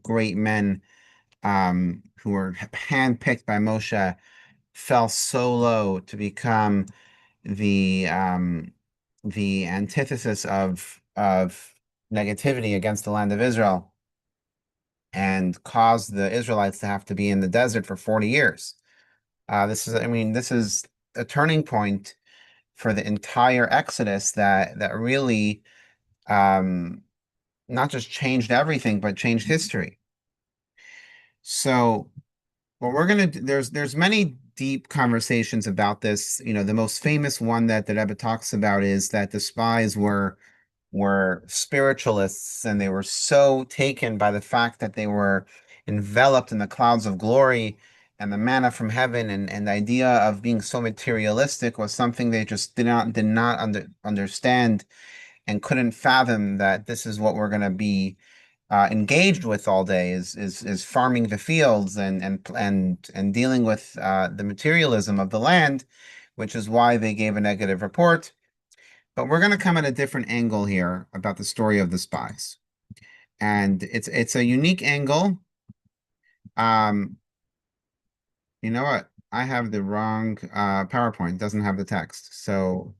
great men who were handpicked by Moshe fell so low to become the antithesis of negativity against the land of Israel and caused the Israelites to have to be in the desert for 40 years. This is a turning point for the entire Exodus that really um, not just changed everything, but changed history. So what we're gonna do, there's many deep conversations about this. You know, the most famous one that the Rebbe talks about is that the spies were spiritualists, and they were so taken by the fact that they were enveloped in the clouds of glory and the manna from heaven, and the idea of being so materialistic was something they just did not understand and couldn't fathom that this is what we're going to be engaged with all day is farming the fields and dealing with the materialism of the land, which is why they gave a negative report. But we're going to come at a different angle here about the story of the spies, and it's a unique angle. Um, you know what? I have the wrong PowerPoint. It doesn't have the text, so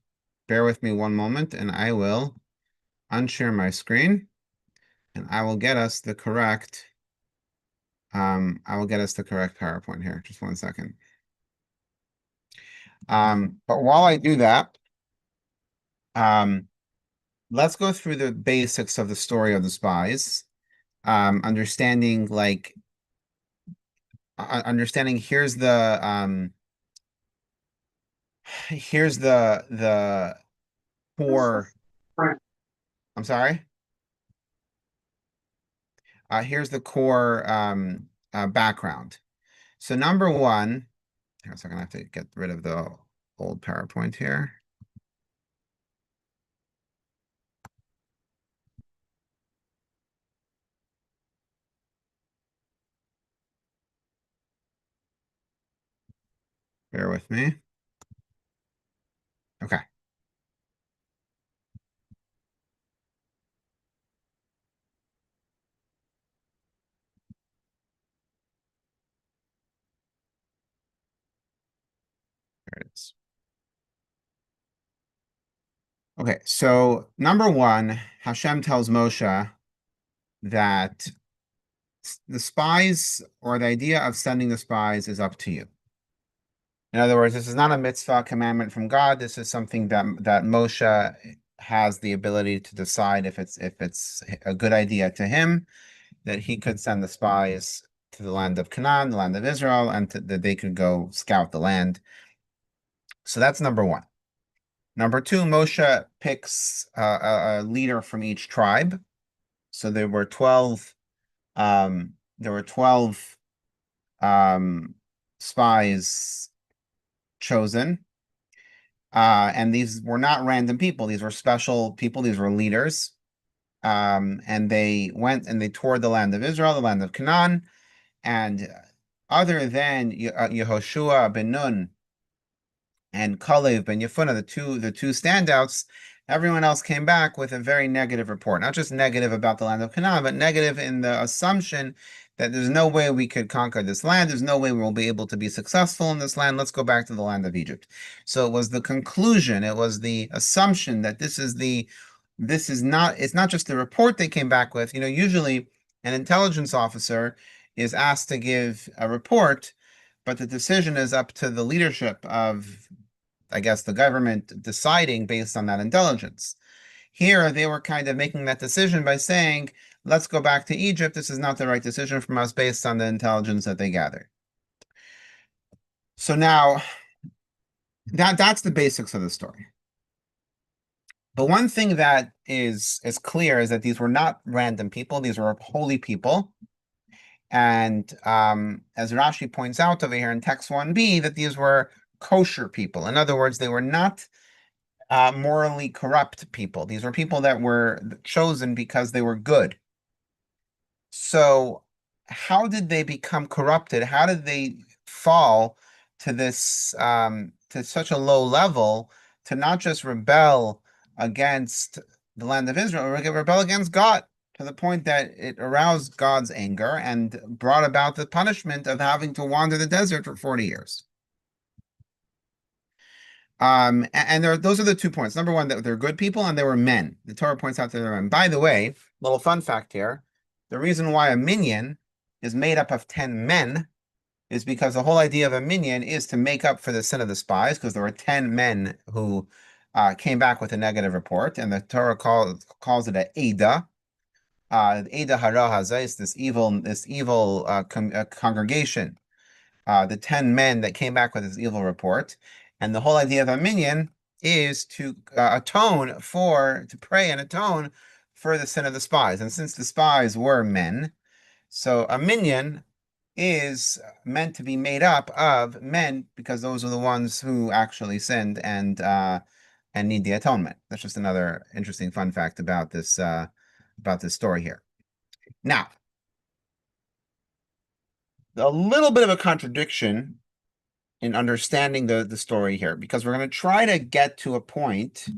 bear with me one moment, and I will unshare my screen, and I will get us the correct. I will get us the correct PowerPoint here. Just one second. But while I do that, um, let's go through the basics of the story of the spies. Understanding understanding here's the core. I'm sorry. Here's the core background. So number one, here, so I'm gonna have to get rid of the old PowerPoint here. Bear with me. Okay. There it is. Okay, so number one, Hashem tells Moshe that the spies, or the idea of sending the spies, is up to you. In other words, this is not a mitzvah commandment from God. This is something that Moshe has the ability to decide if it's a good idea to him, that he could send the spies to the land of Canaan, the land of Israel, and that they could go scout the land. So that's number one. Number two, Moshe picks a leader from each tribe. So there were 12 spies chosen. And these were not random people. These were special people. These were leaders. And they went and they toured the land of Israel, the land of Canaan. And other than Yehoshua ben Nun and Kalev ben Yefunah, the two standouts, everyone else came back with a very negative report. Not just negative about the land of Canaan, but negative in the assumption that there's no way we could conquer this land. There's no way we'll be able to be successful in this land. Let's go back to the land of Egypt. So it was the conclusion, it was the assumption that it's not just the report they came back with. You know, usually an intelligence officer is asked to give a report, but the decision is up to the leadership of, I guess, the government deciding based on that intelligence. Here, they were kind of making that decision by saying, let's go back to Egypt. This is not the right decision from us based on the intelligence that they gathered. So now, that's the basics of the story. But one thing that is clear is that these were not random people. These were holy people. And as Rashi points out over here in text 1b, that these were kosher people. In other words, they were not morally corrupt people. These were people that were chosen because they were good. So how did they become corrupted? How did they fall to this to such a low level to not just rebel against the land of Israel, or rebel against God, to the point that it aroused God's anger and brought about the punishment of having to wander the desert for 40 years. And those are the 2 points. Number one, that they're good people and they were men. The Torah points out that they're men. By the way, little fun fact here, the reason why a minyan is made up of 10 men is because the whole idea of a minyan is to make up for the sin of the spies, because there were 10 men who came back with a negative report, and the Torah calls it a Eda. Eda hara haza is this evil congregation, the 10 men that came back with this evil report. And the whole idea of a minyan is to pray and atone for the sin of the spies. And since the spies were men, so a minyan is meant to be made up of men, because those are the ones who actually sinned and need the atonement. That's just another interesting fun fact about this story here. Now, a little bit of a contradiction in understanding the story here, because we're going to try to get to a point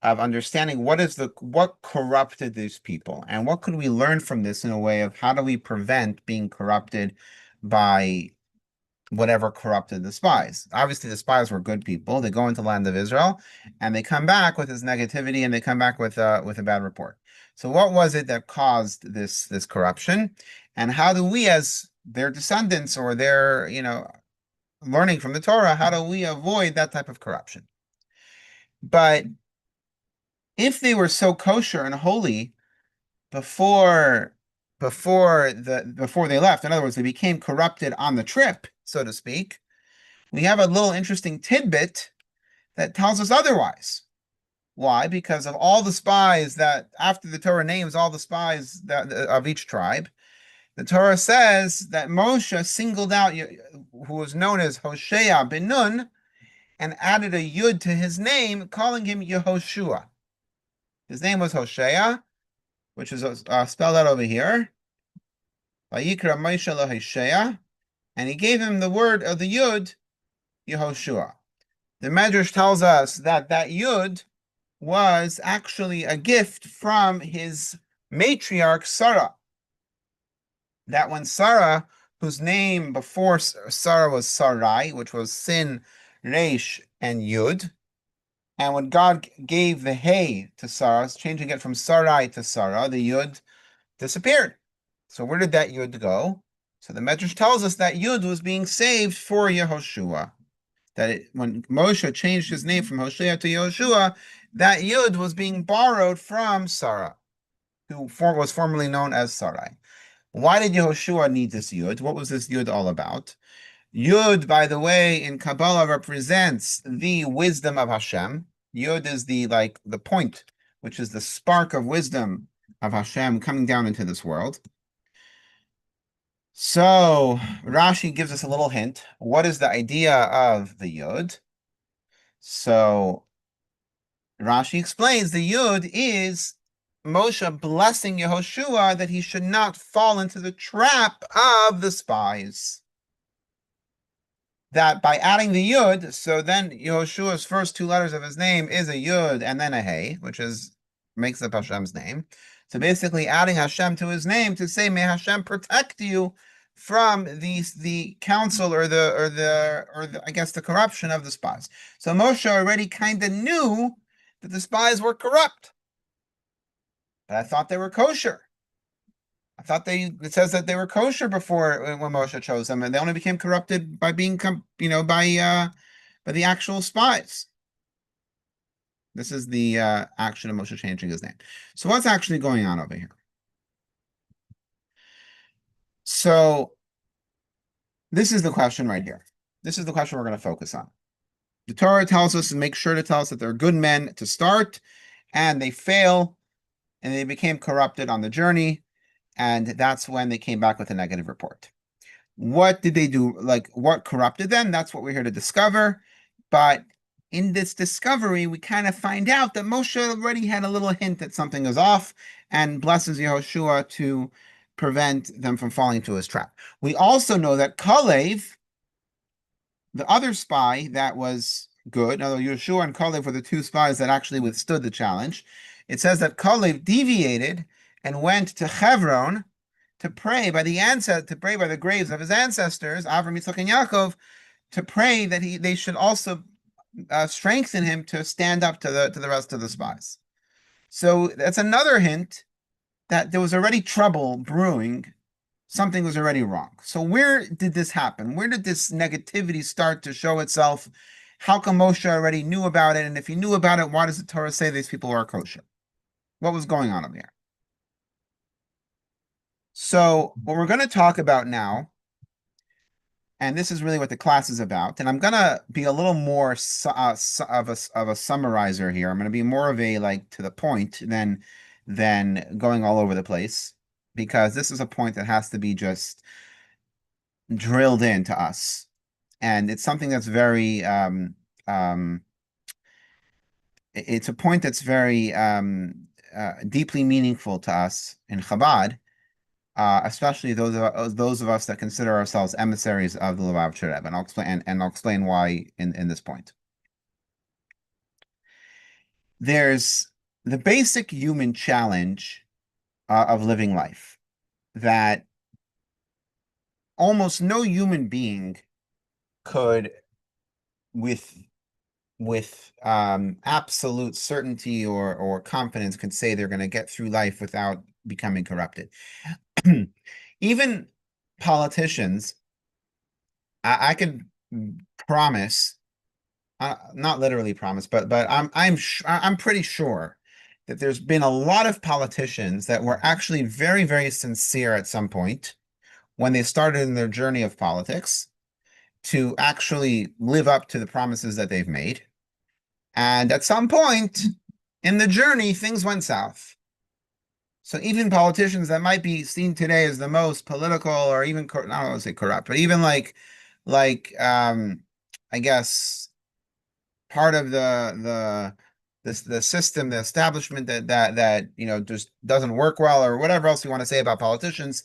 of understanding what corrupted these people, and what could we learn from this in a way of how do we prevent being corrupted by whatever corrupted the spies. Obviously, the spies were good people. They go into the land of Israel, and they come back with this negativity, and they come back with a bad report. So, what was it that caused this corruption, and how do we, as their descendants or their learning from the Torah, how do we avoid that type of corruption? But if they were so kosher and holy before they left, in other words, they became corrupted on the trip, so to speak, we have a little interesting tidbit that tells us otherwise. Why? Because of all the spies that, after the Torah names all the spies of each tribe, the Torah says that Moshe singled out who was known as Hoshea ben Nun and added a yud to his name, calling him Yehoshua. His name was Hoshea, which is spelled out over here. Vayikra Moshe LaHoshea, and he gave him the word of the yud, Yehoshua. The Medrash tells us that yud was actually a gift from his matriarch Sarah. That when Sarah, whose name before Sarah was Sarai, which was Sin, Resh, and Yud, and when God gave the Hey to Sarah, changing it from Sarai to Sarah, the Yud disappeared. So where did that Yud go? So the Medrash tells us that Yud was being saved for Yehoshua. When Moshe changed his name from Hoshea to Yehoshua, that Yud was being borrowed from Sarah, who was formerly known as Sarai. Why did Yehoshua need this Yud? What was this Yud all about? Yud, by the way, in Kabbalah represents the wisdom of Hashem. Yud is the point, which is the spark of wisdom of Hashem coming down into this world. So Rashi gives us a little hint. What is the idea of the Yud? So Rashi explains the Yud is Moshe blessing Yehoshua that he should not fall into the trap of the spies. That by adding the Yud, so then Yehoshua's first 2 letters of his name is a Yud and then a Hey, which makes up Hashem's name. So basically adding Hashem to his name to say, may Hashem protect you from the counsel or the I guess the corruption of the spies. So Moshe already kind of knew that the spies were corrupt. But I thought they were kosher. I thought it says that they were kosher before when Moshe chose them, and they only became corrupted by being, by the actual spies. This is the action of Moshe changing his name. So what's actually going on over here? So this is the question right here. This is the question we're going to focus on. The Torah tells us, and makes sure to tell us, that they're good men to start, and they fail, and they became corrupted on the journey, and that's when they came back with a negative report. What did they do? What corrupted them? That's what we're here to discover. But in this discovery, we kind of find out that Moshe already had a little hint that something is off, and blesses Yehoshua to prevent them from falling into his trap. We also know that Kalev, the other spy that was good, now Yehoshua and Kalev were the 2 spies that actually withstood the challenge. It says that Kalev deviated and went to Hebron to pray by the graves of his ancestors, Avram, Yitzchak, and Yaakov, to pray that they should also strengthen him to stand up to the rest of the spies. So that's another hint that there was already trouble brewing. Something was already wrong. So where did this happen? Where did this negativity start to show itself? How come Moshe already knew about it? And if he knew about it, why does the Torah say these people are kosher? What was going on over there? So what we're going to talk about now, and this is really what the class is about, and I'm going to be a little more of a summarizer here. I'm going to be more of a like to the point than going all over the place, because this is a point that has to be just drilled into us. And it's something that's very it's a point that's very deeply meaningful to us in Chabad, especially those of us that consider ourselves emissaries of the Lubavitcher Rebbe. And I'll explain why in this point. There's the basic human challenge of living life that almost no human being could, with absolute certainty or confidence, could say they're going to get through life without becoming corrupted. Even politicians, I can promise, not literally promise, but I'm pretty sure that there's been a lot of politicians that were actually very, very sincere at some point when they started in their journey of politics to actually live up to the promises that they've made. And at some point in the journey, things went south. So even politicians that might be seen today as the most political, or even, I don't want to say corrupt, but even I guess part of the system, the establishment that just doesn't work well, or whatever else you want to say about politicians,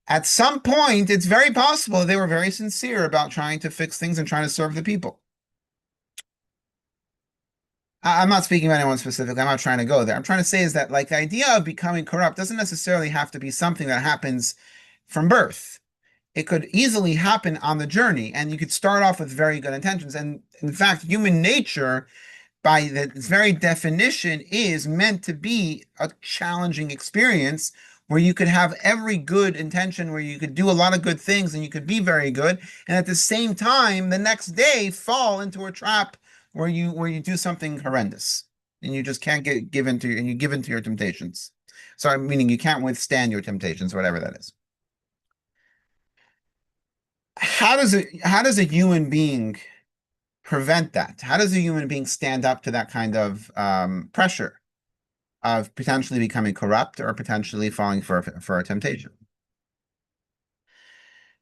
at some point, it's very possible they were very sincere about trying to fix things and trying to serve the people. I'm not speaking of anyone specific. I'm not trying to go there. I'm trying to say is that like the idea of becoming corrupt doesn't necessarily have to be something that happens from birth. It could easily happen on the journey, and you could start off with very good intentions. And in fact, human nature, by its very definition, is meant to be a challenging experience where you could have every good intention, where you could do a lot of good things and you could be very good, and at the same time, the next day fall into a trap where you do something horrendous and you just can't give into your temptations. Sorry, meaning you can't withstand your temptations, whatever that is. How does a human being prevent that? How does a human being stand up to that kind of pressure of potentially becoming corrupt or potentially falling for a temptation?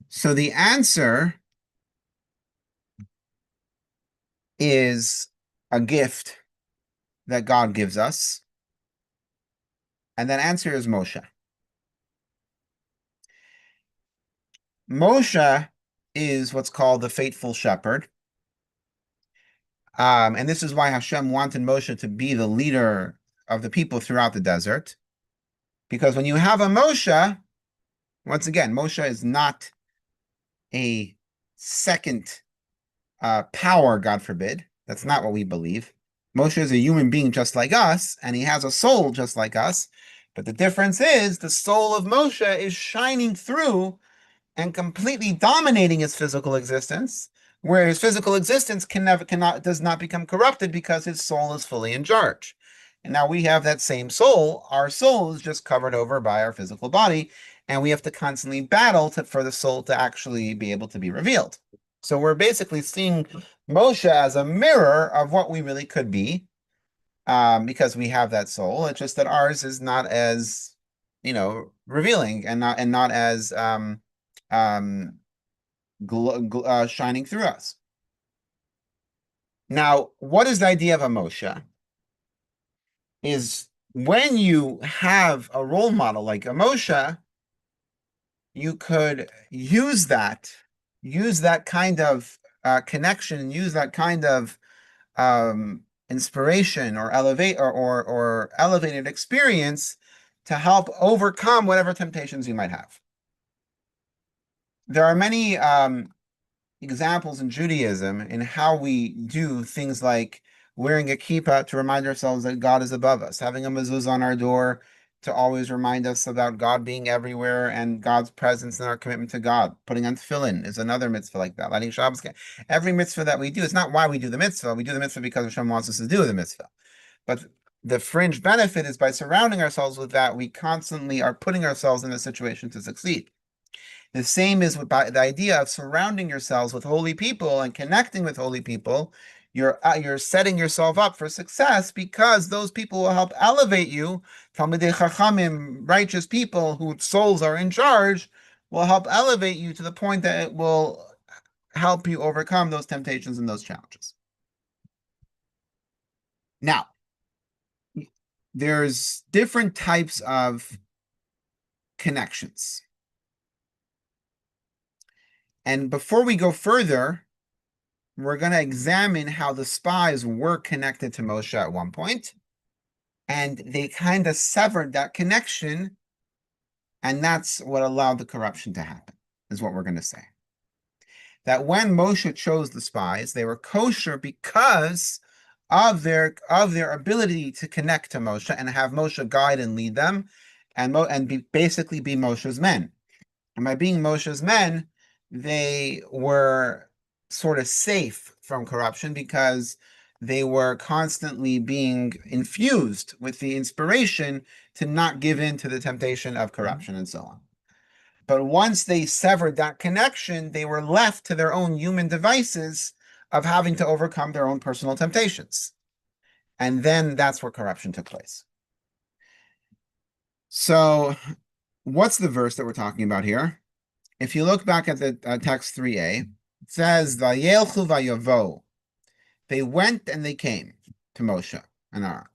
So the answer is a gift that God gives us, and that answer is Moshe. Moshe is what's called the faithful shepherd. And this is why Hashem wanted Moshe to be the leader of the people throughout the desert. Because when you have a Moshe, once again, Moshe is not a second power, God forbid. That's not what we believe. Moshe is a human being just like us, and he has a soul just like us. But the difference is the soul of Moshe is shining through and completely dominating his physical existence, where his physical existence does not become corrupted because his soul is fully in charge. And now we have that same soul. Our soul is just covered over by our physical body, and we have to constantly battle for the soul to actually be able to be revealed. So we're basically seeing Moshe as a mirror of what we really could be, because we have that soul. It's just that ours is not as, revealing and not as shining through us. Now, what is the idea of a Moshe? Is when you have a role model like a Moshe, you could use that kind of connection, use that kind of inspiration or elevated experience to help overcome whatever temptations you might have. There are many examples in Judaism in how we do things like wearing a kippah to remind ourselves that God is above us, having a mezuzah on our door to always remind us about God being everywhere and God's presence and our commitment to God. Putting on tefillin is another mitzvah like that. Lighting Shabbos. Every mitzvah that we do, it's not why we do the mitzvah. We do the mitzvah because Hashem wants us to do the mitzvah. But the fringe benefit is by surrounding ourselves with that, we constantly are putting ourselves in a situation to succeed. The same is with the idea of surrounding yourselves with holy people and connecting with holy people. You're setting yourself up for success because those people will help elevate you. Talmidei Chachamim, righteous people whose souls are in charge, will help elevate you to the point that it will help you overcome those temptations and those challenges. Now, there's different types of connections. And before we go further, we're going to examine how the spies were connected to Moshe at one point, and they kind of severed that connection, and that's what allowed the corruption to happen, is what we're going to say. That when Moshe chose the spies, they were kosher because of their ability to connect to Moshe and have Moshe guide and lead them, and basically be Moshe's men. And by being Moshe's men, they were sort of safe from corruption because they were constantly being infused with the inspiration to not give in to the temptation of corruption and so on. But once they severed that connection, they were left to their own human devices of having to overcome their own personal temptations. And then that's where corruption took place. So what's the verse that we're talking about here? If you look back at the text 3a, it says, Vayelchu vayavo. They went and they came to Moshe and Aaron.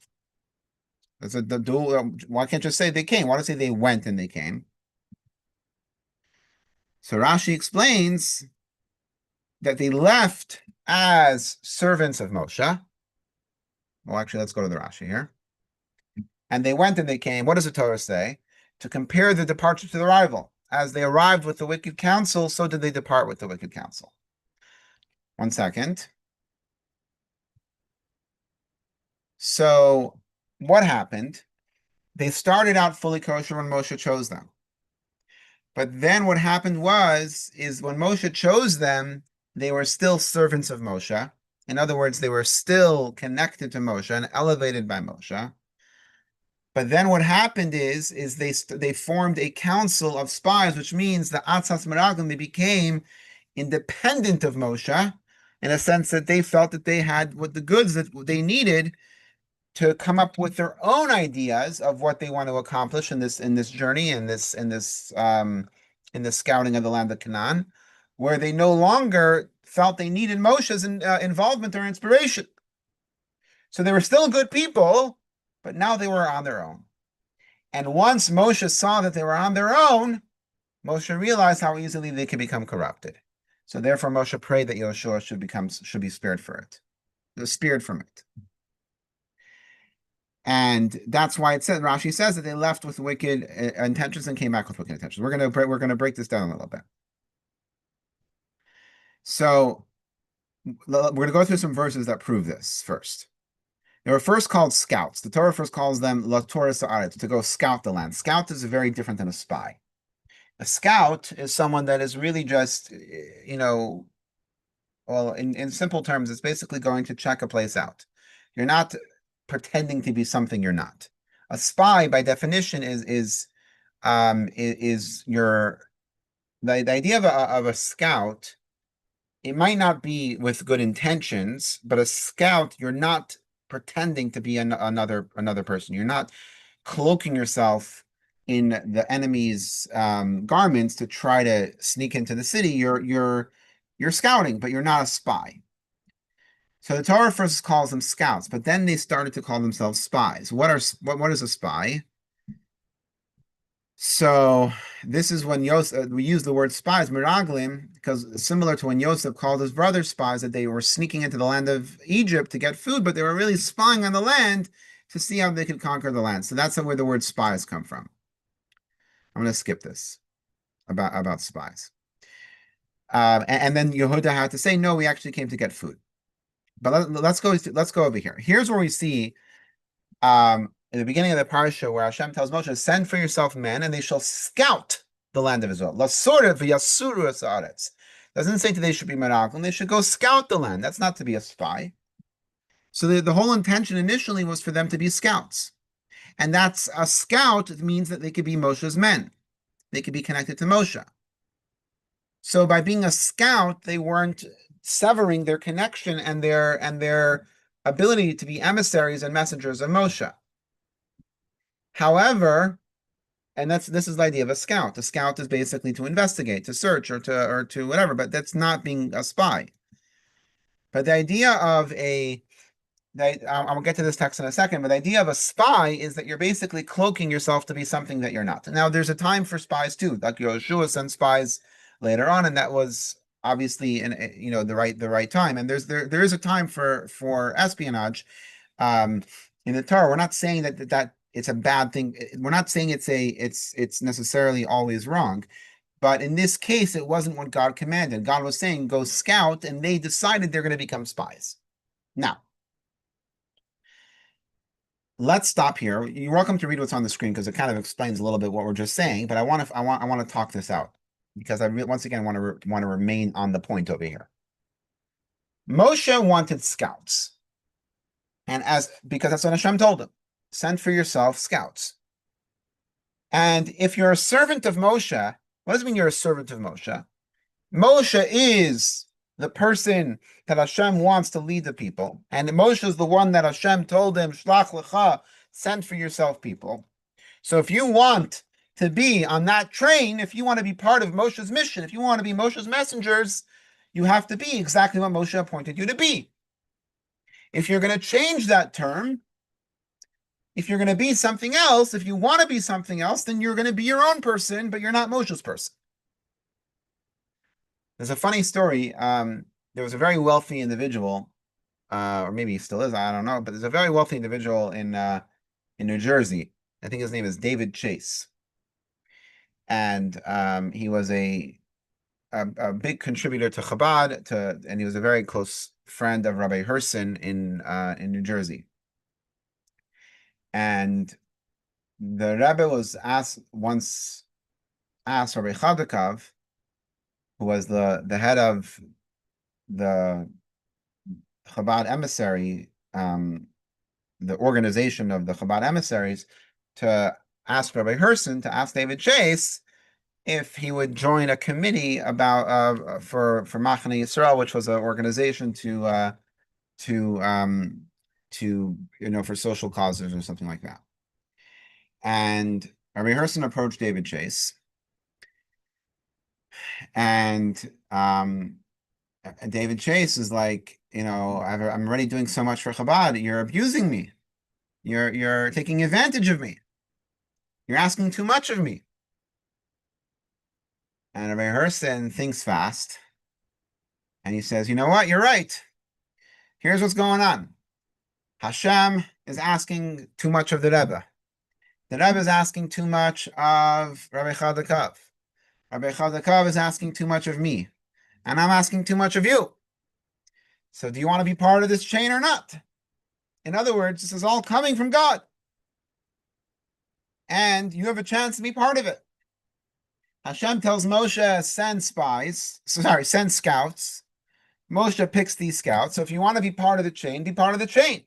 That's a dual. Why can't you say they came? Why don't you say they went and they came? So Rashi explains that they left as servants of Moshe. Well, actually, let's go to the Rashi here. And they went and they came. What does the Torah say? To compare the departure to the arrival. As they arrived with the wicked counsel, so did they depart with the wicked counsel. 1 second. So what happened? They started out fully kosher when Moshe chose them. But then what happened is when Moshe chose them, they were still servants of Moshe. In other words, they were still connected to Moshe and elevated by Moshe. But then what happened is they formed a council of spies, which means the Atzas Meraglim, they became independent of Moshe, in a sense that they felt that they had what the goods that they needed to come up with their own ideas of what they want to accomplish in this journey, in this scouting of the land of Canaan, where they no longer felt they needed Moshe's involvement or inspiration. So they were still good people, but now they were on their own. And once Moshe saw that they were on their own, Moshe realized how easily they could become corrupted. So therefore Moshe prayed that Yoshua should be spared from it. And that's why Rashi says that they left with wicked intentions and came back with wicked intentions. We're gonna break this down a little bit. So we're gonna go through some verses that prove this first. They were first called scouts. The Torah first calls them la Torah sa'aretz, to go scout the land. Scout is very different than a spy. A scout is someone that is really just, well, in simple terms, it's basically going to check a place out. You're not pretending to be something you're not. A spy, by definition, is the idea of a scout. It might not be with good intentions, but a scout, you're not pretending to be another person. You're not cloaking yourself in the enemy's garments to try to sneak into the city. You're scouting, but you're not a spy. So the Torah first calls them scouts, but then they started to call themselves spies. What is a spy? So this is when we use the word spies, miraglim, because similar to when Yosef called his brothers spies, that they were sneaking into the land of Egypt to get food, but they were really spying on the land to see how they could conquer the land. So that's where the word spies come from. I'm going to skip this about spies. And then Yehuda had to say, no, we actually came to get food. But let's go over here. Here's where we see in the beginning of the parsha where Hashem tells Moshe, send for yourself men, and they shall scout the land of Israel. Doesn't say that they should be Meraglim, they should go scout the land. That's not to be a spy. So the whole intention initially was for them to be scouts. And that's a scout means that they could be Moshe's men. They could be connected to Moshe. So by being a scout, they weren't severing their connection and their ability to be emissaries and messengers of Moshe. However, and this is the idea of a scout. A scout is basically to investigate, to search, or to whatever, but that's not being a spy. But the idea of I'll get to this text in a second, but the idea of a spy is that you're basically cloaking yourself to be something that you're not. Now, there's a time for spies too. Like Yoshua sent spies later on, and that was obviously the right time. And there is a time for espionage in the Torah. We're not saying that it's a bad thing. We're not saying it's necessarily always wrong. But in this case, it wasn't what God commanded. God was saying, go scout, and they decided they're going to become spies. Now, let's stop here. You're welcome to read what's on the screen because it kind of explains a little bit what we're just saying. But I want to talk this out because once again want to remain on the point over here. Moshe wanted scouts, and because that's what Hashem told him, send for yourself scouts. And if you're a servant of Moshe, what does it mean you're a servant of Moshe? Moshe is the person that Hashem wants to lead the people. And Moshe is the one that Hashem told him, Shlach lecha, send for yourself people. So if you want to be on that train, if you want to be part of Moshe's mission, if you want to be Moshe's messengers, you have to be exactly what Moshe appointed you to be. If you're going to change that term, if you're going to be something else, if you want to be something else, then you're going to be your own person, but you're not Moshe's person. There's a funny story. There was a very wealthy individual, or maybe he still is, I don't know, but there's a very wealthy individual in New Jersey. I think his name is David Chase. And he was a big contributor to Chabad, and he was a very close friend of Rabbi Herson in New Jersey. And the Rebbe was once asked Rabbi Chadakov, who was the head of the Chabad emissary, the organization of the Chabad emissaries, to ask Rabbi Herson, to ask David Chase if he would join a committee about for Machane Yisrael, which was an organization for social causes or something like that. And Rabbi Herson approached David Chase, and David Chase is like, I'm already doing so much for Chabad. You're abusing me. You're taking advantage of me. You're asking too much of me. And Rabbi Herson thinks fast, and he says, you know what? You're right. Here's what's going on. Hashem is asking too much of the Rebbe. The Rebbe is asking too much of Rabbi Chadakov. Rabbi Chadakov is asking too much of me. And I'm asking too much of you. So do you want to be part of this chain or not? In other words, this is all coming from God. And you have a chance to be part of it. Hashem tells Moshe, send scouts. Moshe picks these scouts. So if you want to be part of the chain, be part of the chain.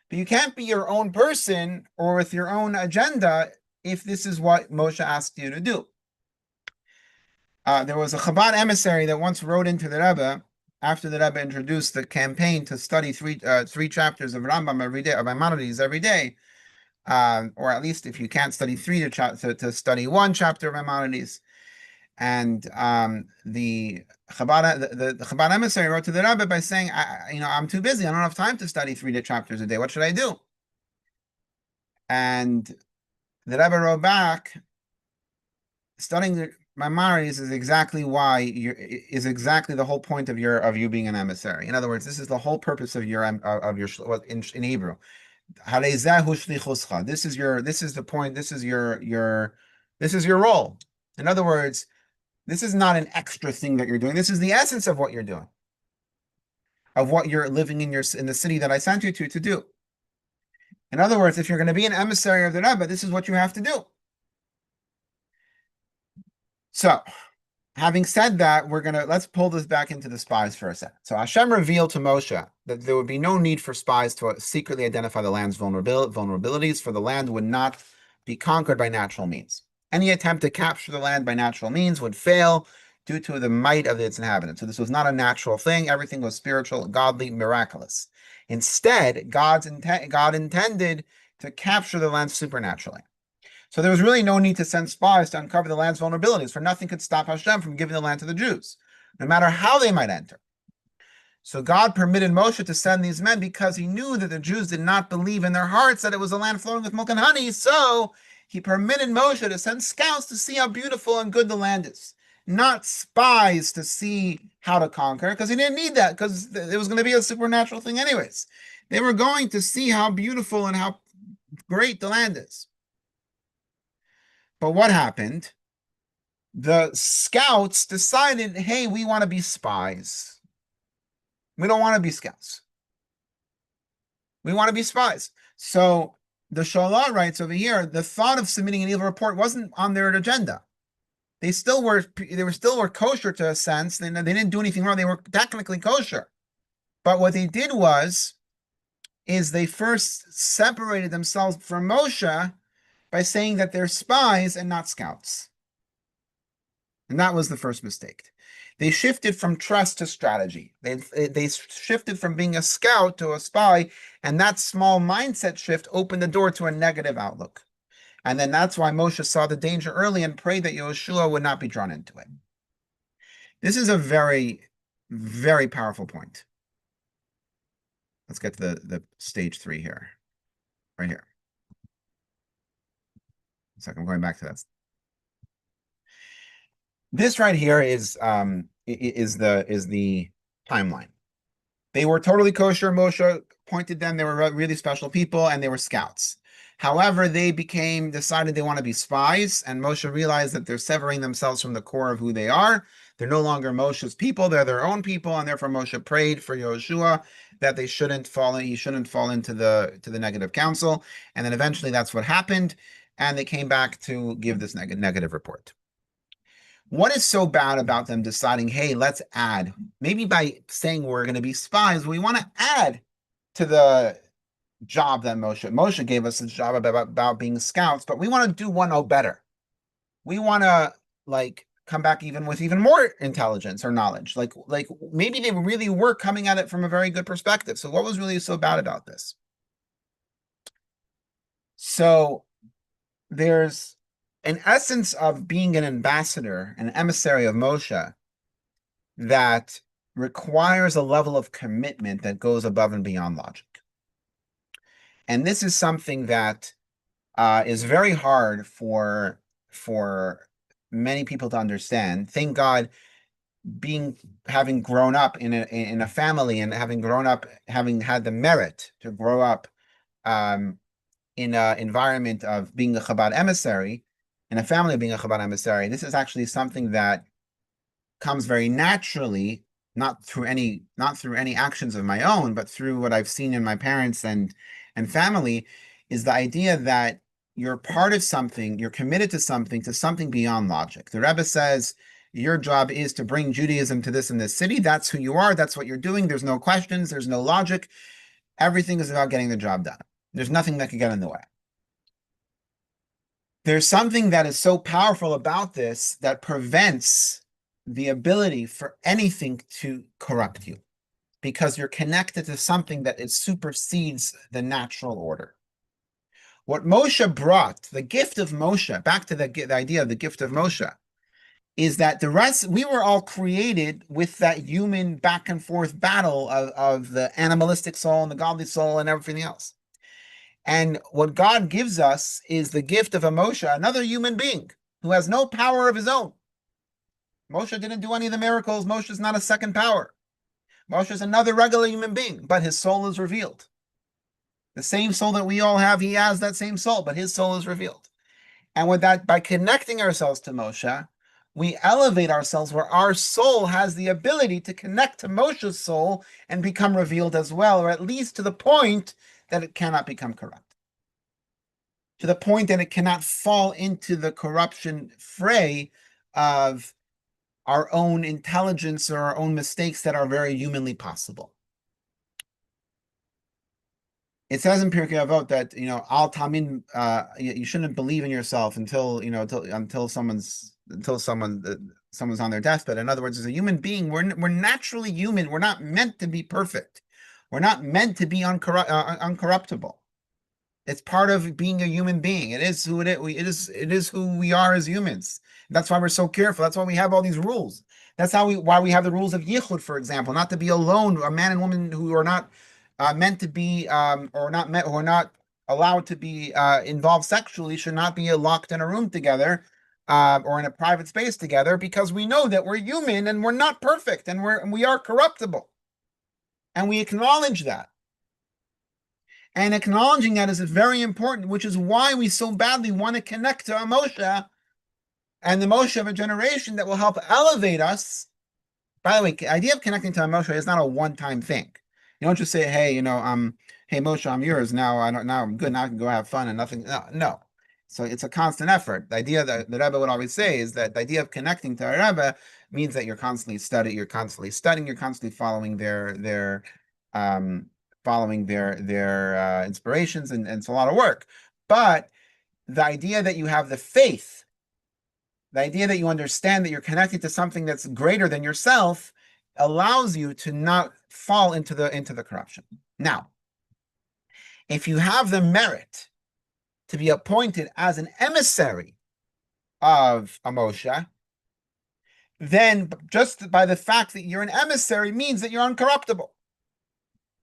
But you can't be your own person or with your own agenda if this is what Moshe asked you to do. There was a Chabad emissary that once wrote into the Rebbe after the Rebbe introduced the campaign to study three chapters of Rambam every day, of Maimonides every day, or at least if you can't study three, to study one chapter of Maimonides. And the Chabad emissary wrote to the Rebbe by saying, I'm too busy. I don't have time to study 3 chapters a day. What should I do? And the Rebbe wrote back, studying the Maimonides is exactly the whole point of you being an emissary. In other words, this is the whole purpose of your in Hebrew. This is the point. This is your role. In other words, this is not an extra thing that you're doing. This is the essence of what you're doing, of what you're living in the city that I sent you to do. In other words, if you're going to be an emissary of the Rebbe, this is what you have to do. So, having said that, let's pull this back into the spies for a second. So Hashem revealed to Moshe that there would be no need for spies to secretly identify the land's vulnerabilities, for the land would not be conquered by natural means. Any attempt to capture the land by natural means would fail due to the might of its inhabitants. So this was not a natural thing. Everything was spiritual, godly, miraculous. Instead, God intended to capture the land supernaturally. So there was really no need to send spies to uncover the land's vulnerabilities, for nothing could stop Hashem from giving the land to the Jews, no matter how they might enter. So God permitted Moshe to send these men because he knew that the Jews did not believe in their hearts that it was a land flowing with milk and honey. So he permitted Moshe to send scouts to see how beautiful and good the land is, not spies to see how to conquer, because he didn't need that, because it was going to be a supernatural thing anyways. They were going to see how beautiful and how great the land is. But what happened? The scouts decided, hey, we want to be spies. We don't want to be scouts. We want to be spies. So the Shalah writes over here, the thought of submitting an evil report wasn't on their agenda. They still were kosher to a sense. They didn't do anything wrong. They were technically kosher. But what they did is they first separated themselves from Moshe by saying that they're spies and not scouts. And that was the first mistake. They shifted from trust to strategy. They shifted from being a scout to a spy, and that small mindset shift opened the door to a negative outlook. And then that's why Moshe saw the danger early and prayed that Yehoshua would not be drawn into it. This is a very, very powerful point. Let's get to the stage 3 here, right here. So I'm going back to that. This right here is the timeline. They were totally kosher. Moshe pointed them. They were really special people, and they were scouts. However, they decided they want to be spies, and Moshe realized that they're severing themselves from the core of who they are. They're no longer Moshe's people; they're their own people, and therefore Moshe prayed for Yehoshua that he shouldn't fall into the negative counsel. And then eventually, that's what happened, and they came back to give this negative report. What is so bad about them deciding, hey, let's add, maybe by saying we're going to be spies, we want to add to the job that Moshe gave us, a job about being scouts, but we want to do 1-0 better. We want to come back with even more intelligence or knowledge. Like maybe they really were coming at it from a very good perspective. So what was really so bad about this? So there's an essence of being an ambassador, an emissary of Moshe, that requires a level of commitment that goes above and beyond logic. And this is something that is very hard for many people to understand. Thank God, having grown up in a family and having had the merit to grow up in an environment of being a Chabad emissary, in a family of being a Chabad emissary, this is actually something that comes very naturally, not through any actions of my own, but through what I've seen in my parents and family, is the idea that you're part of something, you're committed to something beyond logic. The Rebbe says your job is to bring Judaism to this and this city. That's who you are. That's what you're doing. There's no questions. There's no logic. Everything is about getting the job done. There's nothing that can get in the way. There's something that is so powerful about this that prevents the ability for anything to corrupt you, because you're connected to something that it supersedes the natural order. What Moshe brought, the gift of Moshe, back to the idea of the gift of Moshe, is that we were all created with that human back and forth battle of the animalistic soul and the godly soul and everything else. And what God gives us is the gift of a Moshe, another human being who has no power of his own. Moshe didn't do any of the miracles. Moshe is not a second power. Moshe is another regular human being, but his soul is revealed. The same soul that we all have, he has that same soul, but his soul is revealed. And with that, by connecting ourselves to Moshe, we elevate ourselves where our soul has the ability to connect to Moshe's soul and become revealed as well, or at least to the point that it cannot become corrupt. To the point that it cannot fall into the corruption fray of our own intelligence or our own mistakes that are very humanly possible. It says in Pirkei Avot that al tamin, you shouldn't believe in yourself until someone's on their deathbed. In other words, as a human being, we're naturally human. We're not meant to be perfect. We're not meant to be uncorruptible. It's part of being a human being. It is who it is. It is who we are as humans. That's why we're so careful. That's why we have all these rules. That's why we have the rules of yichud, for example, not to be alone. A man and woman who are not meant to be or not allowed to be involved sexually should not be locked in a room together or in a private space together, because we know that we're human and we're not perfect and we are corruptible, and we acknowledge that. And acknowledging that is very important, which is why we so badly want to connect to a Moshe and the Moshe of a generation that will help elevate us. By the way, the idea of connecting to a Moshe is not a one-time thing. You don't just say, "Hey, hey Moshe, I'm yours now. Now I'm good. Now I can go have fun and nothing." No, no. So it's a constant effort. The idea that the Rebbe would always say is that the idea of connecting to a Rebbe means that you're constantly studying, you're constantly following their inspirations, and it's a lot of work. But the idea that you have the faith, the idea that you understand that you're connected to something that's greater than yourself, allows you to not fall into the corruption. Now, if you have the merit to be appointed as an emissary of a Moshe, then just by the fact that you're an emissary means that you're uncorruptible.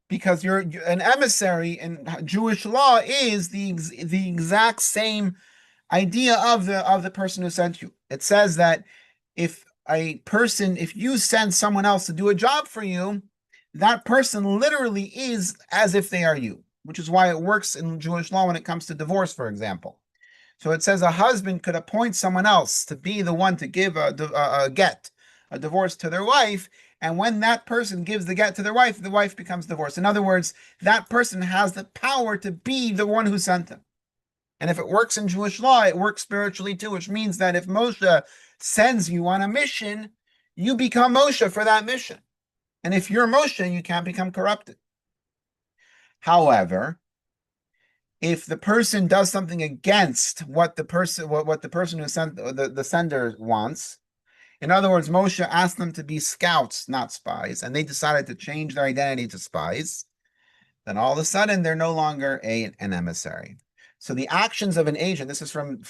Because you're an emissary in Jewish law is the exact same idea of the person who sent you. It says that if you send someone else to do a job for you, that person literally is as if they are you, which is why it works in Jewish law when it comes to divorce, for example. So it says a husband could appoint someone else to be the one to give a divorce to their wife. And when that person gives the get to the wife becomes divorced. In other words, that person has the power to be the one who sent them. And if it works in Jewish law, it works spiritually too, which means that if Moshe sends you on a mission, you become Moshe for that mission. And if you're Moshe, you can't become corrupted. However, if the person does something against what the person who sent the sender wants, in other words, Moshe asked them to be scouts, not spies, and they decided to change their identity to spies, then all of a sudden they're no longer an emissary. So the actions of an agent, this is from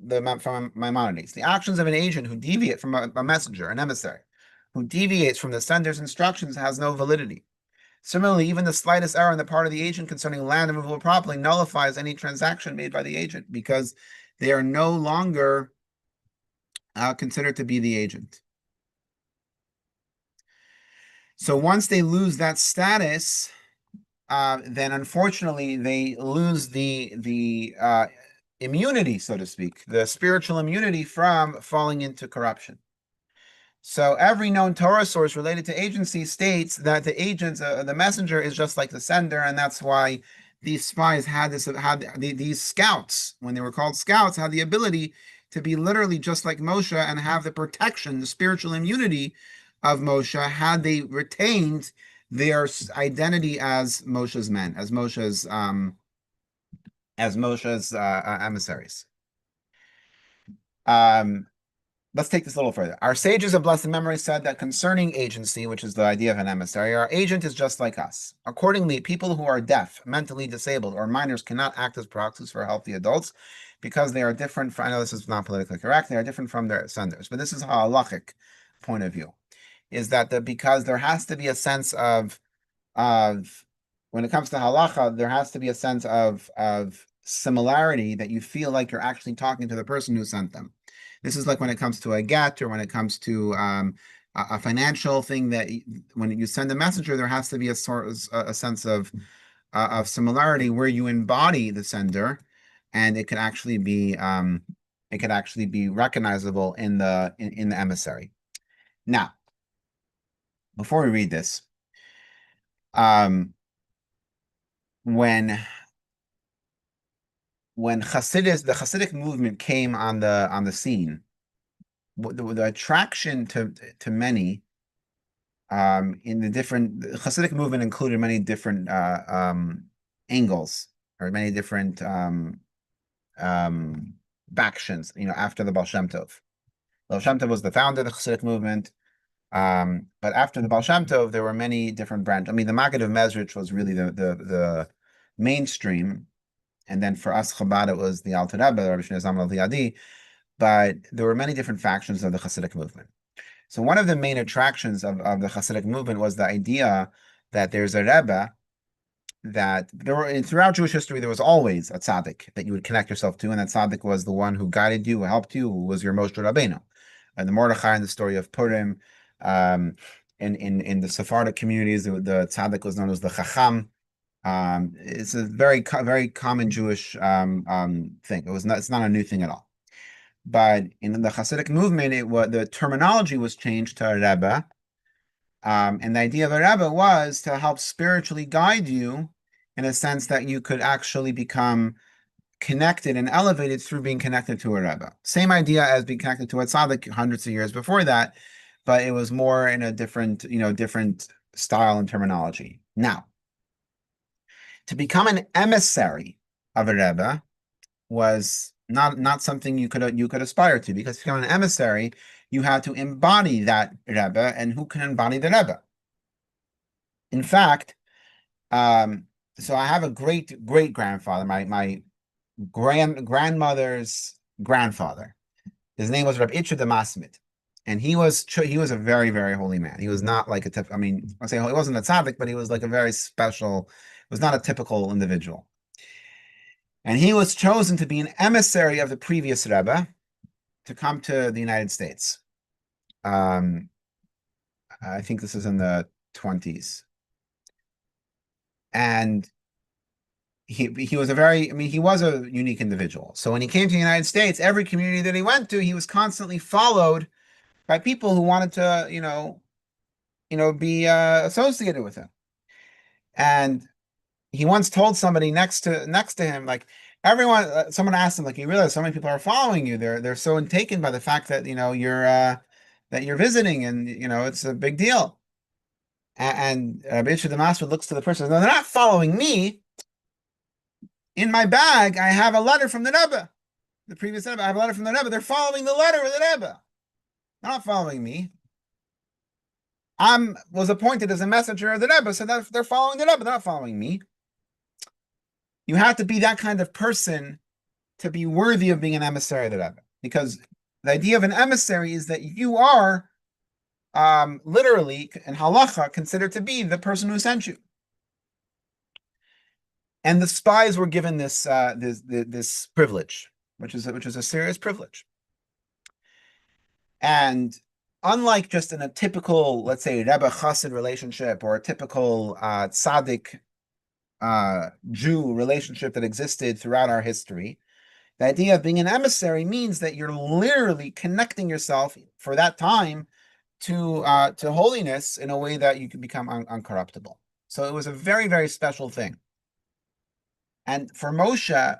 Maimonides, the actions of an agent who deviate from a messenger, an emissary, who deviates from the sender's instructions has no validity. Similarly, even the slightest error on the part of the agent concerning land and movable property nullifies any transaction made by the agent, because they are no longer considered to be the agent. So once they lose that status, then unfortunately they lose the immunity, so to speak, the spiritual immunity from falling into corruption. So every known Torah source related to agency states that the messenger is just like the sender, and that's why these spies these scouts, when they were called scouts, had the ability to be literally just like Moshe and have the protection, the spiritual immunity of Moshe, had they retained their identity as Moshe's men, as Moshe's emissaries. Let's take this a little further. Our sages of blessed memory said that concerning agency, which is the idea of an emissary, our agent is just like us. Accordingly, people who are deaf, mentally disabled, or minors cannot act as proxies for healthy adults because they are different. I know this is not politically correct. They are different from their senders, but this is a halachic point of view. Is that because there has to be a sense of when it comes to halacha, there has to be a sense of similarity, that you feel like you're actually talking to the person who sent them. This is like when it comes to a get, or when it comes to a financial thing, that when you send a messenger, there has to be a sense of of similarity where you embody the sender, and it could actually be recognizable in the emissary. Now, before we read this, um, when the Hasidic movement came on the scene, the attraction to many in the Hasidic movement included many different angles, or many different factions, after the Baal Shem Tov. Baal Shem Tov was the founder of the Hasidic movement, but after the Baal Shem Tov, there were many different branches. I mean, the Maggid of Mezrich was really the mainstream, and then for us Chabad it was the Alter Rebbe, Rabbi Shneur Zalman Liadi, but there were many different factions of the Hasidic movement. So one of the main attractions of the Hasidic movement was the idea that there's a Rebbe that throughout Jewish history, there was always a tzaddik that you would connect yourself to, and that tzaddik was the one who guided you, who helped you, who was your Moshe Rabbeinu. And the Mordechai in the story of Purim, in the Sephardic communities, the tzaddik was known as the Chacham. It's a very common Jewish thing. It's not a new thing at all. But in the Hasidic movement, the terminology was changed to a Rebbe, and the idea of a Rebbe was to help spiritually guide you, in a sense that you could actually become connected and elevated through being connected to a Rebbe. Same idea as being connected to a tzaddik hundreds of years before that, but it was more in a different style and terminology. Now, to become an emissary of a Rebbe was not something you could aspire to, because to become an emissary, you had to embody that Rebbe, and who can embody the Rebbe? In fact, so I have a great grandfather, my grandmother's grandfather. His name was Rabbi Itcher the Masmid, and he was a very, very holy man. He was not like I say he wasn't a tzaddik, but he was like a very special. Was not a typical individual. And he was chosen to be an emissary of the previous Rebbe to come to the United States. I think this is in the 20s. And he was he was a unique individual. So when he came to the United States, every community that he went to, he was constantly followed by people who wanted to, be associated with him. And he once told somebody next to him, like, someone asked him, like, you realize so many people are following you. They're so taken by the fact that you're visiting, and it's a big deal. And Rabbi Yisrael the Master looks to the person and says, no, they're not following me. In my bag, I have a letter from the Rebbe, the previous Rebbe. I have a letter from the Rebbe. They're following the letter of the Rebbe. They're not following me. I was appointed as a messenger of the Rebbe, so they're following the Rebbe. They're not following me. You have to be that kind of person to be worthy of being an emissary of the Rebbe, because the idea of an emissary is that you are literally, in halacha, considered to be the person who sent you. And the spies were given this privilege, which is a serious privilege. And unlike just in a typical, let's say, Rebbe Chassid relationship, or a typical tzaddik Jew relationship that existed throughout our history, the idea of being an emissary means that you're literally connecting yourself for that time to holiness in a way that you can become uncorruptible. So it was a very, very special thing. And for Moshe,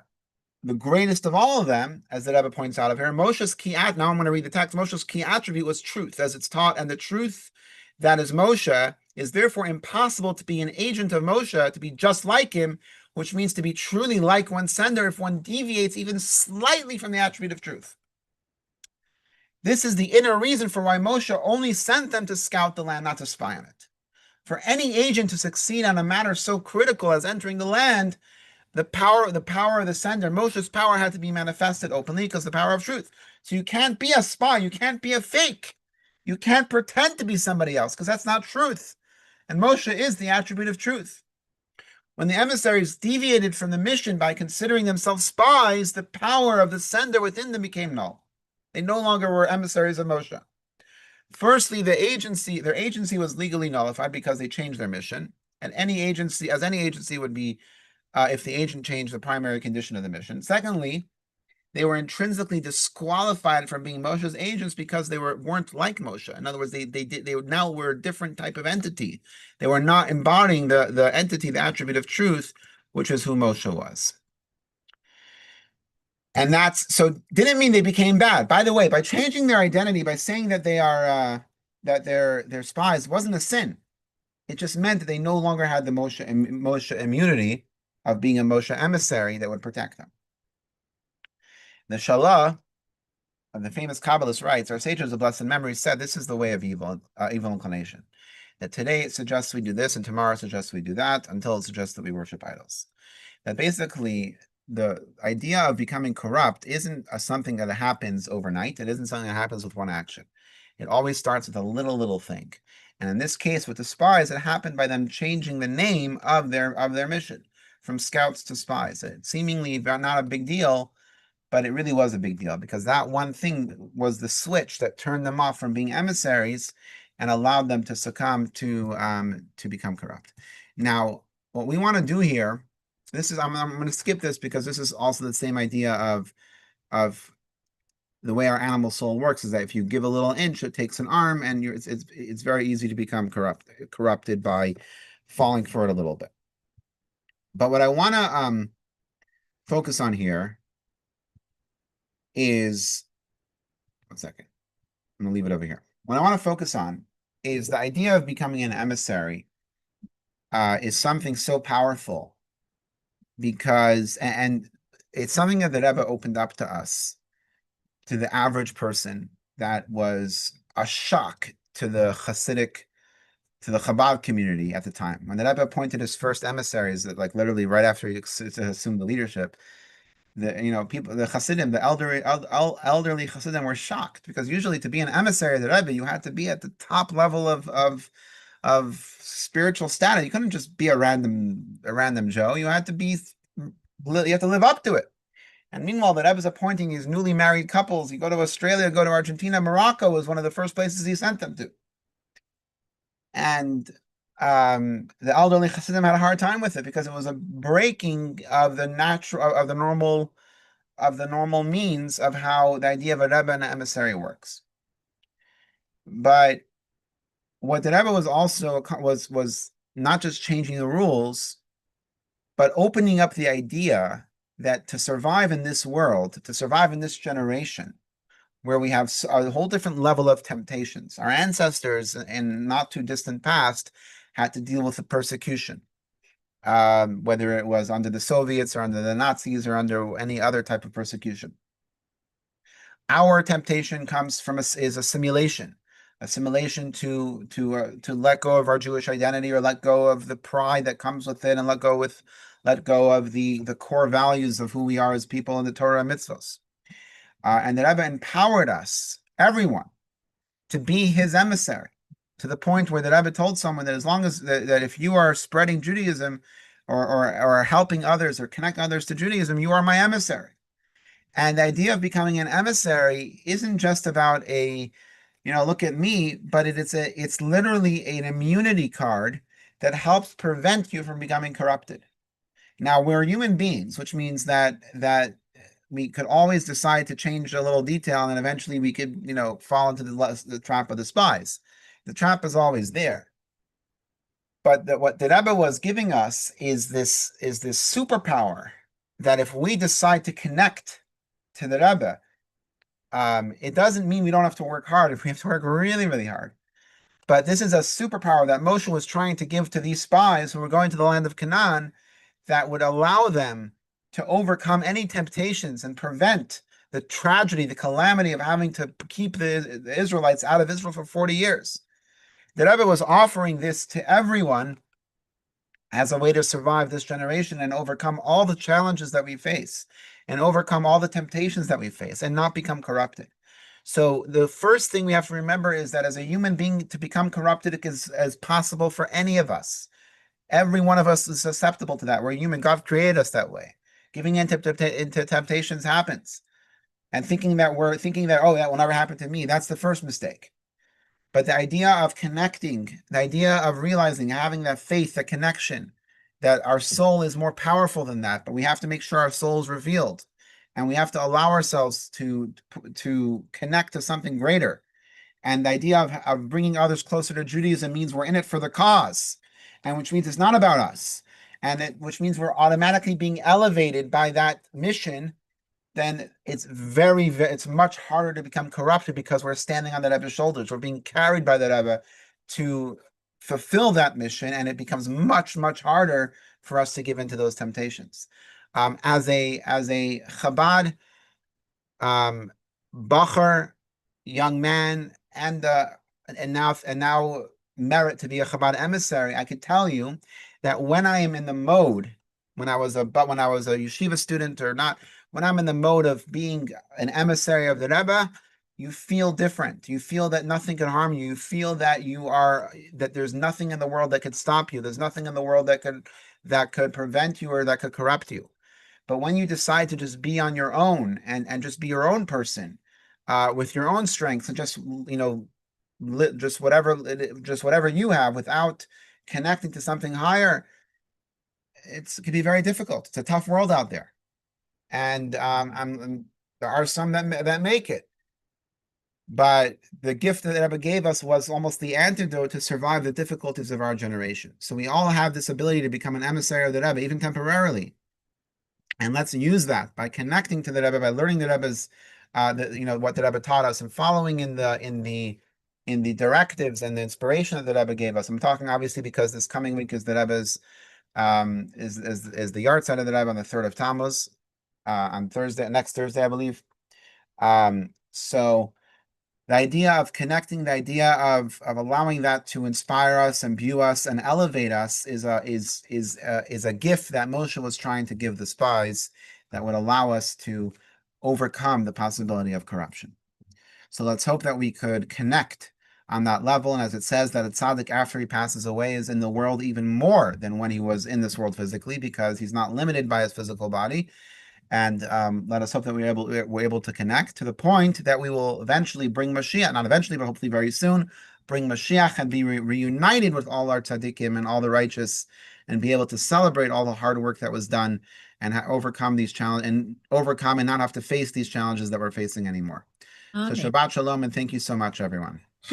the greatest of all of them, as the Rebbe points out of here, Moshe's key now I'm going to read the text. Moshe's key attribute was truth, as it's taught, and the truth that is Moshe is therefore impossible to be an agent of Moshe, to be just like him, which means to be truly like one's sender if one deviates even slightly from the attribute of truth. This is the inner reason for why Moshe only sent them to scout the land, not to spy on it. For any agent to succeed on a matter so critical as entering the land, the power of the sender, Moshe's power, had to be manifested openly, because the power of truth. So you can't be a spy, you can't be a fake, you can't pretend to be somebody else, because that's not truth. And Moshe is the attribute of truth. When the emissaries deviated from the mission by considering themselves spies, the power of the sender within them became null. They no longer were emissaries of Moshe. Firstly, their agency was legally nullified because they changed their mission. And any agency would be if the agent changed the primary condition of the mission. Secondly, they were intrinsically disqualified from being Moshe's agents because they weren't like Moshe. In other words, they now were a different type of entity. They were not embodying the entity, the attribute of truth, which is who Moshe was. And that's so didn't mean they became bad. By the way, by changing their identity, by saying that they are that they're spies, wasn't a sin. It just meant that they no longer had the Moshe immunity of being a Moshe emissary that would protect them. The Shalah of the famous Kabbalist writes, our sages of blessed memory said this is the way of evil inclination. That today it suggests we do this, and tomorrow it suggests we do that, until it suggests that we worship idols. That basically the idea of becoming corrupt isn't something that happens overnight. It isn't something that happens with one action. It always starts with a little thing. And in this case, with the spies, it happened by them changing the name of their mission from scouts to spies. It seemingly not a big deal, but it really was a big deal because that one thing was the switch that turned them off from being emissaries and allowed them to succumb to become corrupt. Now, what we want to do here, I'm going to skip this because this is also the same idea of the way our animal soul works is that if you give a little inch, it takes an arm, and it's very easy to become corrupted by falling for it a little bit. But what I want to focus on here is, one second, I'm gonna leave it over here. What I want to focus on is the idea of becoming an emissary is something so powerful because, and it's something that the Rebbe opened up to us, to the average person, that was a shock to the Hasidic, to the Chabad community at the time. When the Rebbe appointed his first emissaries, that like literally right after he assumed the leadership, people, the Hasidim, the elderly Hasidim were shocked because usually to be an emissary of the Rebbe, you had to be at the top level of spiritual status. You couldn't just be a random Joe. You had to live up to it. And meanwhile, the Rebbe is appointing these newly married couples. You go to Australia, go to Argentina, Morocco was one of the first places he sent them to. And the elderly Hasidim had a hard time with it because it was a breaking of the normal means of how the idea of a Rebbe and an emissary works. But what the Rebbe was also was not just changing the rules, but opening up the idea that to survive in this world, to survive in this generation, where we have a whole different level of temptations. Our ancestors in not too distant past had to deal with the persecution, whether it was under the Soviets or under the Nazis or under any other type of persecution. Our temptation comes from is assimilation to let go of our Jewish identity or let go of the pride that comes with it and let go of the core values of who we are as people in the Torah and mitzvos. And the Rebbe empowered us, everyone, to be his emissary, to the point where the Rebbe told someone that as long as that if you are spreading Judaism or helping others or connect others to Judaism, you are my emissary. And the idea of becoming an emissary isn't just about look at me, but it's literally an immunity card that helps prevent you from becoming corrupted. Now, we're human beings, which means that we could always decide to change a little detail, and then eventually we could, fall into the trap of the spies. The trap is always there. But what the Rebbe was giving us is this superpower that if we decide to connect to the Rebbe, it doesn't mean we don't have to work hard. If we have to work really, really hard. But this is a superpower that Moshe was trying to give to these spies who were going to the land of Canaan, that would allow them to overcome any temptations and prevent the tragedy, the calamity of having to keep the Israelites out of Israel for 40 years. The Rebbe was offering this to everyone as a way to survive this generation and overcome all the challenges that we face and overcome all the temptations that we face and not become corrupted. So the first thing we have to remember is that as a human being, to become corrupted is as possible for any of us. Every one of us is susceptible to that. We're human. God created us that way. Giving into temptations happens. And thinking that, oh, that will never happen to me, that's the first mistake. But the idea of connecting, the idea of realizing, having that faith, that connection, that our soul is more powerful than that, but we have to make sure our soul is revealed, and we have to allow ourselves to connect to something greater. And the idea of bringing others closer to Judaism means we're in it for the cause, and which means it's not about us, which means we're automatically being elevated by that mission. Then it's much harder to become corrupted because we're standing on the Rebbe's shoulders. We're being carried by the Rebbe to fulfill that mission, and it becomes much, much harder for us to give into those temptations. As a Chabad um, Bacher, young man, and now merit to be a Chabad emissary, I could tell you that when I am in the mode, when I was a yeshiva student or not, when I'm in the mode of being an emissary of the Rebbe, you feel different. You feel that nothing can harm you. You feel that there's nothing in the world that could stop you. There's nothing in the world that could prevent you or that could corrupt you. But when you decide to just be on your own and just be your own person, with your own strengths and just just whatever you have without connecting to something higher, it can be very difficult. It's a tough world out there, and there are some that make it. But the gift that Rebbe gave us was almost the antidote to survive the difficulties of our generation. So we all have this ability to become an emissary of the Rebbe, even temporarily. And let's use that by connecting to the Rebbe, by learning the Rebbe's, what the Rebbe taught us, and following in the directives and the inspiration that the Rebbe gave us. I'm talking obviously because this coming week is the Rebbe's is the yard side of the Rebbe on the 3rd of Tammuz, on next Thursday, I believe. So the idea of connecting, the idea of allowing that to inspire us, imbue us, and elevate us is a gift that Moshe was trying to give the spies that would allow us to overcome the possibility of corruption. So let's hope that we could connect on that level. And as it says, that a tzaddik after he passes away is in the world even more than when he was in this world physically, because he's not limited by his physical body. And let us hope that we're able to connect to the point that we will eventually bring Mashiach, not eventually, but hopefully very soon, bring Mashiach and be reunited with all our tzaddikim and all the righteous, and be able to celebrate all the hard work that was done, and overcome these challenges, and not have to face these challenges that we're facing anymore. So Amen. Shabbat Shalom, and thank you so much, everyone.